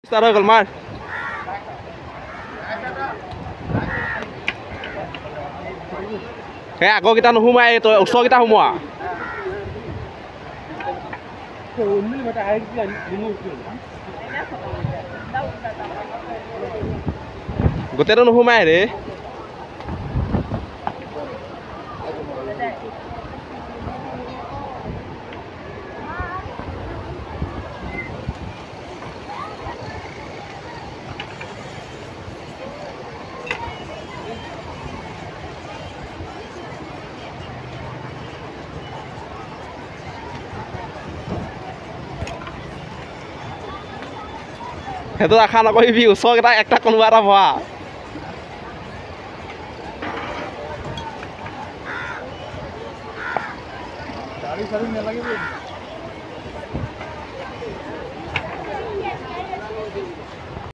Start হৈ গ'ল মাৰ হে আগৰকেইটা নোসোমাই তই ওচৰকেইটা সোমোৱা গোটেইটো নোসোমাই ৰে সেইটো আশা নকৰিবি ওচৰকেইটা একটা কোনোবা এটা ভৰা গাড়ী চাড়ী নালাগিব